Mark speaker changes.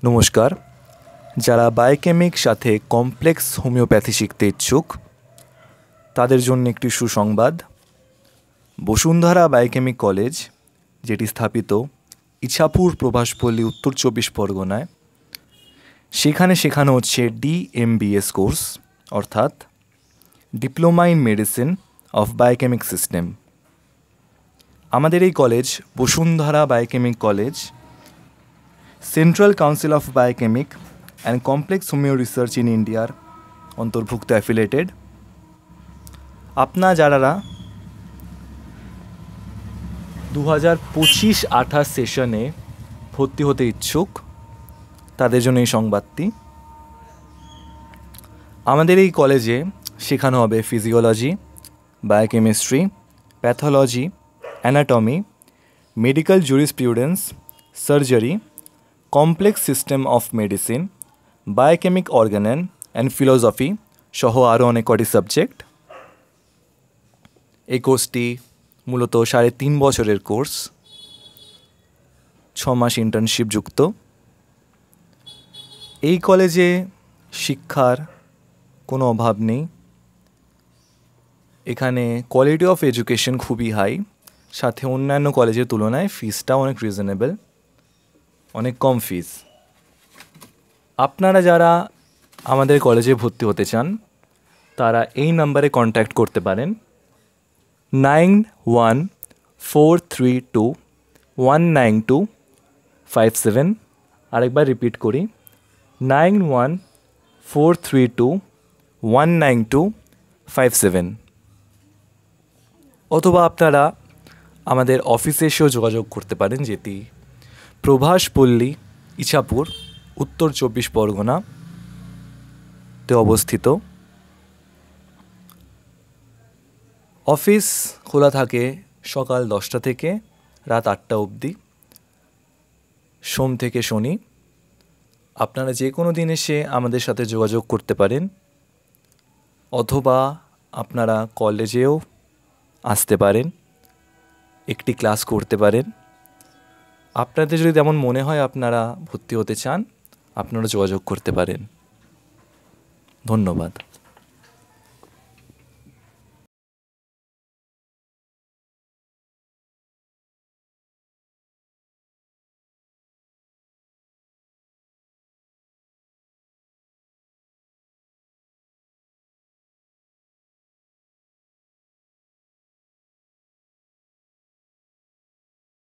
Speaker 1: নমস্কার। যারা বায়োকেমিক সাথে কমপ্লেক্স হোমিওপ্যাথি শিখতে ইচ্ছুক তাদের জন্য একটি সুসংবাদ। বসুন্ধরা বায়োকেমিক কলেজ, যেটি স্থাপিত ইছাপুর প্রভাসপল্লী, উত্তর 24 পরগনায়, সেখানে শেখানো হচ্ছে DMBS কোর্স, অর্থাৎ diploma in medicine of biochemic system. আমাদের এই college, Bashundhara biochemic college, central council of biochemic and complex homeo research in ইন্ডিয়ার অন্তর্ভুক্ত অ্যাফিলেটেড। আপনারা যারা 2025-28 সেশনে ভর্তি হতে ইচ্ছুক তাদের জন্য এই সংবাদটি। আমাদের এই কলেজে শেখানো হবে physiology, biochemistry, pathology, anatomy, medical jurisprudence, surgery, complex system of medicine, biochemic organon and philosophy সহ আরও অনেক কটি সাবজেক্ট। এই কোর্সটি মূলত 3.5 বছরের কোর্স, 6 মাস ইন্টার্নশিপ যুক্ত। এই কলেজে শিক্ষার কোনো অভাব নেই। এখানে কোয়ালিটি অফ এডুকেশন খুবই হাই, সাথে অন্যান্য কলেজের তুলনায় ফিসটাও অনেক রিজনেবল, অনেক কম ফিস। আপনারা যারা আমাদের কলেজে ভর্তি হতে চান তারা এই নাম্বারে কন্ট্যাক্ট করতে পারেন, 9143219257। আরেকবার রিপিট করি, 9143219257। অথবা আপনারা আমাদের অফিসে এসেও যোগাযোগ করতে পারেন, যেটি প্রভাসপল্লী, ইছাপুর, উত্তর 24 পরগনাতে অবস্থিত। অফিস খোলা থাকে সকাল 10টা থেকে রাত 8টা অবধি, সোম থেকে শনি। আপনারা যে কোনো দিন এসে আমাদের সাথে যোগাযোগ করতে পারেন, অথবা আপনারা কলেজেও আসতে পারেন, একটি ক্লাস করতে পারেন। আপনাদের যদি তেমন মনে হয় আপনারা ভর্তি হতে চান, আপনারা যোগাযোগ করতে পারেন। ধন্যবাদ।